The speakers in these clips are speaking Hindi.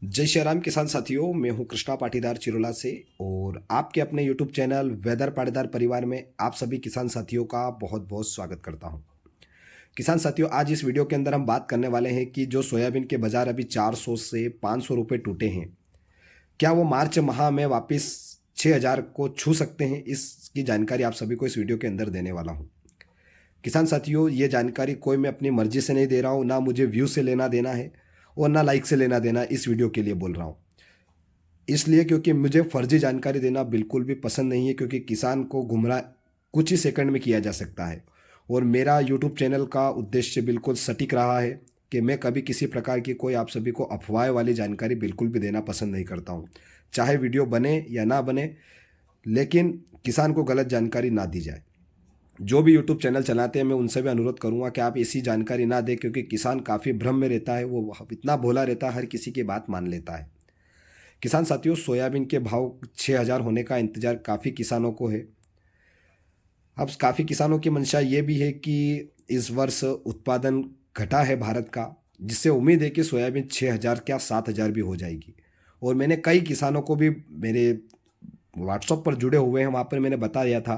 जय श्री राम किसान साथियों, मैं हूं कृष्णा पाटीदार चिरोला से और आपके अपने यूट्यूब चैनल वेदर पाटीदार परिवार में आप सभी किसान साथियों का बहुत बहुत स्वागत करता हूं। किसान साथियों, आज इस वीडियो के अंदर हम बात करने वाले हैं कि जो सोयाबीन के बाज़ार अभी 400 से 500 रुपये टूटे हैं, क्या वो मार्च माह में वापस 6000 को छू सकते हैं? इसकी जानकारी आप सभी को इस वीडियो के अंदर देने वाला हूँ। किसान साथियों, ये जानकारी कोई मैं अपनी मर्जी से नहीं दे रहा हूँ, ना मुझे व्यू से लेना देना है और ना लाइक से लेना देना, इस वीडियो के लिए बोल रहा हूँ। इसलिए क्योंकि मुझे फर्जी जानकारी देना बिल्कुल भी पसंद नहीं है, क्योंकि किसान को गुमराह कुछ ही सेकंड में किया जा सकता है। और मेरा यूट्यूब चैनल का उद्देश्य बिल्कुल सटीक रहा है कि मैं कभी किसी प्रकार की कोई आप सभी को अफवाह वाली जानकारी बिल्कुल भी देना पसंद नहीं करता हूँ। चाहे वीडियो बने या ना बने, लेकिन किसान को गलत जानकारी ना दी जाए। जो भी यूट्यूब चैनल चलाते हैं, मैं उनसे भी अनुरोध करूंगा कि आप ऐसी जानकारी ना दें, क्योंकि किसान काफ़ी भ्रम में रहता है। वो इतना भोला रहता है, हर किसी की बात मान लेता है। किसान साथियों, सोयाबीन के भाव 6000 होने का इंतजार काफ़ी किसानों को है। अब काफ़ी किसानों की मंशा ये भी है कि इस वर्ष उत्पादन घटा है भारत का, जिससे उम्मीद है कि सोयाबीन 6000 क्या 7000 भी हो जाएगी। और मैंने कई किसानों को भी मेरे व्हाट्सएप पर जुड़े हुए हैं, वहाँ पर मैंने बताया था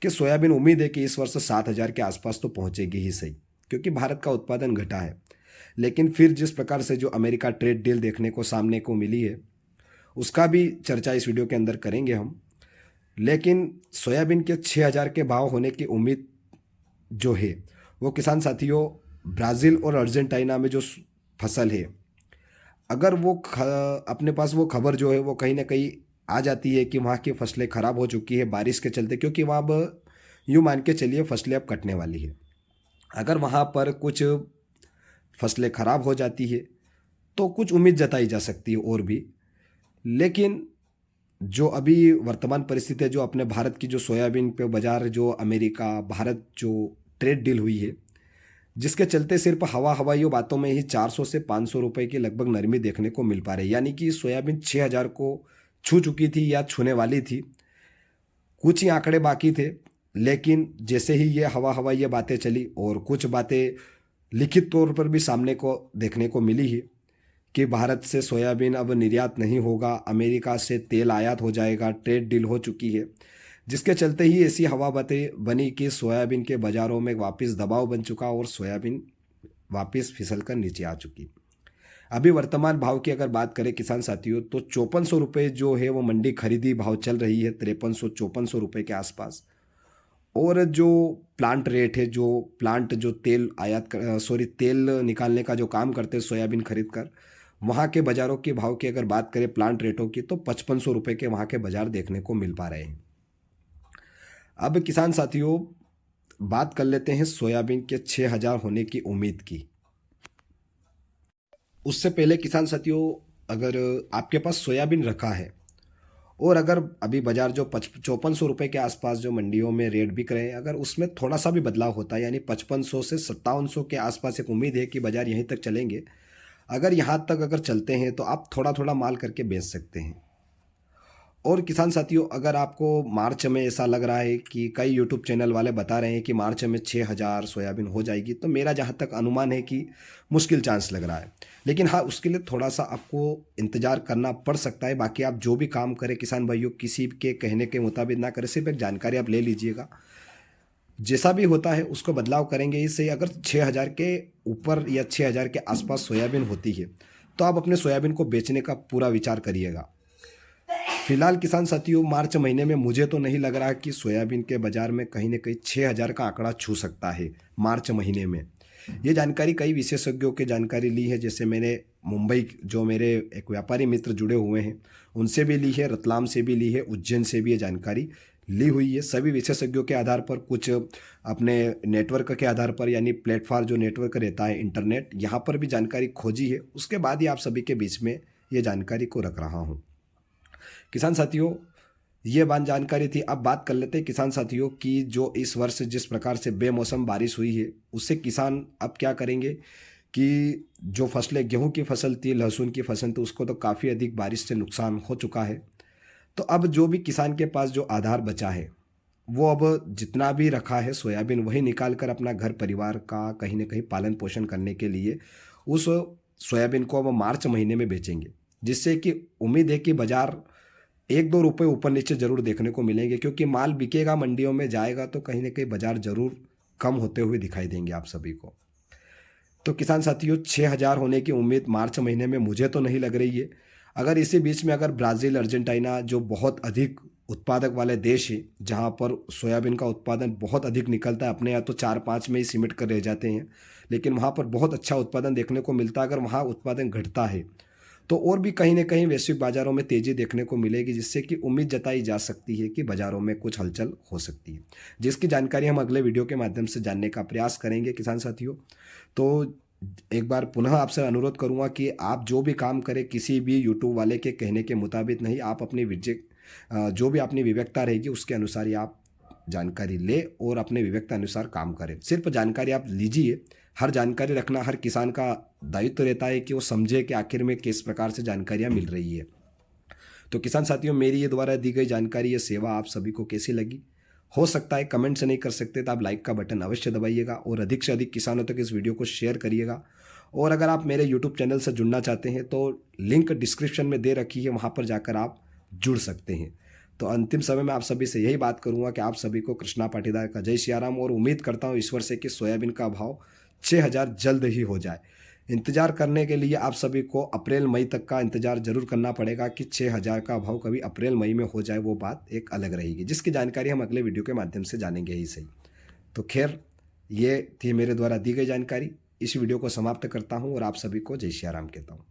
कि सोयाबीन उम्मीद है कि इस वर्ष 7000 के आसपास तो पहुँचेगी ही सही, क्योंकि भारत का उत्पादन घटा है। लेकिन फिर जिस प्रकार से जो अमेरिका ट्रेड डील देखने को सामने को मिली है, उसका भी चर्चा इस वीडियो के अंदर करेंगे हम। लेकिन सोयाबीन के 6000 के भाव होने की उम्मीद जो है, वो किसान साथियों, ब्राज़ील और अर्जेंटीना में जो फसल है, अगर वो अपने पास वो खबर जो है वो कहीं ना कहीं आ जाती है कि वहाँ की फसलें ख़राब हो चुकी है बारिश के चलते, क्योंकि वहाँ अब यूँ मान के चलिए फसलें अब कटने वाली है। अगर वहाँ पर कुछ फसलें ख़राब हो जाती है तो कुछ उम्मीद जताई जा सकती है और भी। लेकिन जो अभी वर्तमान परिस्थिति है, जो अपने भारत की जो सोयाबीन पे बाजार, जो अमेरिका भारत जो ट्रेड डील हुई है, जिसके चलते सिर्फ हवाइयों बातों में ही 400 से 500 रुपए की लगभग नरमी देखने को मिल पा रही है। यानी कि सोयाबीन 6000 को छू चुकी थी या छूने वाली थी। कुछ ही आंकड़े बाकी थे, लेकिन जैसे ही ये हवाई ये बातें चली और कुछ बातें लिखित तौर पर भी सामने को देखने को मिली है कि भारत से सोयाबीन अब निर्यात नहीं होगा, अमेरिका से तेल आयात हो जाएगा, ट्रेड डील हो चुकी है, जिसके चलते ही ऐसी हवा बातें बनी कि सोयाबीन के बाज़ारों में वापस दबाव बन चुका और सोयाबीन वापस फिसल कर नीचे आ चुकी। अभी वर्तमान भाव की अगर बात करें किसान साथियों, तो 5400 रुपये जो है वो मंडी खरीदी भाव चल रही है, 5300-5400 रुपये के आसपास। और जो प्लांट रेट है, जो प्लांट जो तेल तेल निकालने का जो काम करते हैं सोयाबीन खरीद कर, वहाँ के बाज़ारों के भाव की अगर बात करें प्लांट रेटों की, तो 5500 रुपये के वहाँ के बाज़ार देखने को मिल पा रहे हैं। अब किसान साथियों, बात कर लेते हैं सोयाबीन के 6000 होने की उम्मीद की। उससे पहले किसान साथियों, अगर आपके पास सोयाबीन रखा है और अगर अभी बाजार जो 5400 रुपये के आसपास जो मंडियों में रेट बिक रहे हैं, अगर उसमें थोड़ा सा भी बदलाव होता है, यानी 5500 से 5700 के आसपास एक उम्मीद है कि बाजार यहीं तक चलेंगे। अगर यहाँ तक अगर चलते हैं तो आप थोड़ा थोड़ा माल करके बेच सकते हैं। और किसान साथियों, अगर आपको मार्च में ऐसा लग रहा है कि कई यूट्यूब चैनल वाले बता रहे हैं कि मार्च में 6000 सोयाबीन हो जाएगी, तो मेरा जहाँ तक अनुमान है कि मुश्किल चांस लग रहा है। लेकिन हाँ, उसके लिए थोड़ा सा आपको इंतज़ार करना पड़ सकता है। बाकी आप जो भी काम करें किसान भाइयों, किसी के कहने के मुताबिक ना करें, सिर्फ एक जानकारी आप ले लीजिएगा। जैसा भी होता है उसको बदलाव करेंगे। इससे अगर 6000 के ऊपर या 6000 के आसपास सोयाबीन होती है, तो आप अपने सोयाबीन को बेचने का पूरा विचार करिएगा। फिलहाल किसान साथियों, मार्च महीने में मुझे तो नहीं लग रहा कि सोयाबीन के बाजार में कहीं ना कहीं 6000 का आंकड़ा छू सकता है मार्च महीने में। ये जानकारी कई विशेषज्ञों की जानकारी ली है, जैसे मैंने मुंबई जो मेरे एक व्यापारी मित्र जुड़े हुए हैं उनसे भी ली है, रतलाम से भी ली है, उज्जैन से भी ये जानकारी ली हुई है। सभी विशेषज्ञों के आधार पर, कुछ अपने नेटवर्क के आधार पर, यानी प्लेटफॉर्म जो नेटवर्क रहता है इंटरनेट, यहाँ पर भी जानकारी खोजी है। उसके बाद ही आप सभी के बीच में ये जानकारी को रख रहा हूँ। किसान साथियों, ये बात जानकारी थी। अब बात कर लेते हैं किसान साथियों की, जो इस वर्ष जिस प्रकार से बेमौसम बारिश हुई है, उससे किसान अब क्या करेंगे कि जो फसलें, गेहूं की फसल थी, लहसुन की फसल थी, उसको तो काफ़ी अधिक बारिश से नुकसान हो चुका है। तो अब जो भी किसान के पास जो आधार बचा है, वो अब जितना भी रखा है सोयाबीन, वही निकाल कर अपना घर परिवार का कहीं ना कहीं पालन पोषण करने के लिए उस सोयाबीन को अब मार्च महीने में बेचेंगे। जिससे कि उम्मीद है कि बाज़ार 1-2 रुपए ऊपर नीचे ज़रूर देखने को मिलेंगे, क्योंकि माल बिकेगा, मंडियों में जाएगा तो कहीं न कहीं बाज़ार ज़रूर कम होते हुए दिखाई देंगे आप सभी को। तो किसान साथियों, 6,000 होने की उम्मीद मार्च महीने में मुझे तो नहीं लग रही है। अगर इसी बीच में अगर ब्राज़ील, अर्जेंटीना जो बहुत अधिक उत्पादक वाले देश हैं, जहाँ पर सोयाबीन का उत्पादन बहुत अधिक निकलता है, अपने यहाँ तो 4-5 में ही सिमट कर रह जाते हैं, लेकिन वहाँ पर बहुत अच्छा उत्पादन देखने को मिलता है। अगर वहाँ उत्पादन घटता है, तो और भी कहीं न कहीं वैश्विक बाज़ारों में तेज़ी देखने को मिलेगी, जिससे कि उम्मीद जताई जा सकती है कि बाज़ारों में कुछ हलचल हो सकती है, जिसकी जानकारी हम अगले वीडियो के माध्यम से जानने का प्रयास करेंगे किसान साथियों। तो एक बार पुनः आपसे अनुरोध करूँगा कि आप जो भी काम करें, किसी भी यूट्यूब वाले के कहने के मुताबिक नहीं, आप अपनी जो भी अपनी विवेकता रहेगी उसके अनुसार ही आप जानकारी लें और अपने विवेकता अनुसार काम करें। सिर्फ़ जानकारी आप लीजिए, हर जानकारी रखना हर किसान का दायित्व रहता है कि वो समझे कि आखिर में किस प्रकार से जानकारियाँ मिल रही है। तो किसान साथियों, मेरी ये द्वारा दी गई जानकारी, ये सेवा आप सभी को कैसी लगी? हो सकता है कमेंट से नहीं कर सकते तो आप लाइक का बटन अवश्य दबाइएगा और अधिक से अधिक किसानों तक इस वीडियो को शेयर करिएगा। और अगर आप मेरे यूट्यूब चैनल से जुड़ना चाहते हैं तो लिंक डिस्क्रिप्शन में दे रखी है, वहाँ पर जाकर आप जुड़ सकते हैं। तो अंतिम समय में आप सभी से यही बात करूँगा कि आप सभी को कृष्णा पाटीदार का जय सियाराम, और उम्मीद करता हूँ ईश्वर से कि सोयाबीन का भाव 6,000 जल्द ही हो जाए। इंतज़ार करने के लिए आप सभी को अप्रैल मई तक का इंतज़ार ज़रूर करना पड़ेगा कि 6,000 का भाव कभी अप्रैल मई में हो जाए, वो बात एक अलग रहेगी, जिसकी जानकारी हम अगले वीडियो के माध्यम से जानेंगे ही सही। तो खैर, ये थी मेरे द्वारा दी गई जानकारी। इस वीडियो को समाप्त करता हूँ और आप सभी को जय सिया राम कहता हूँ।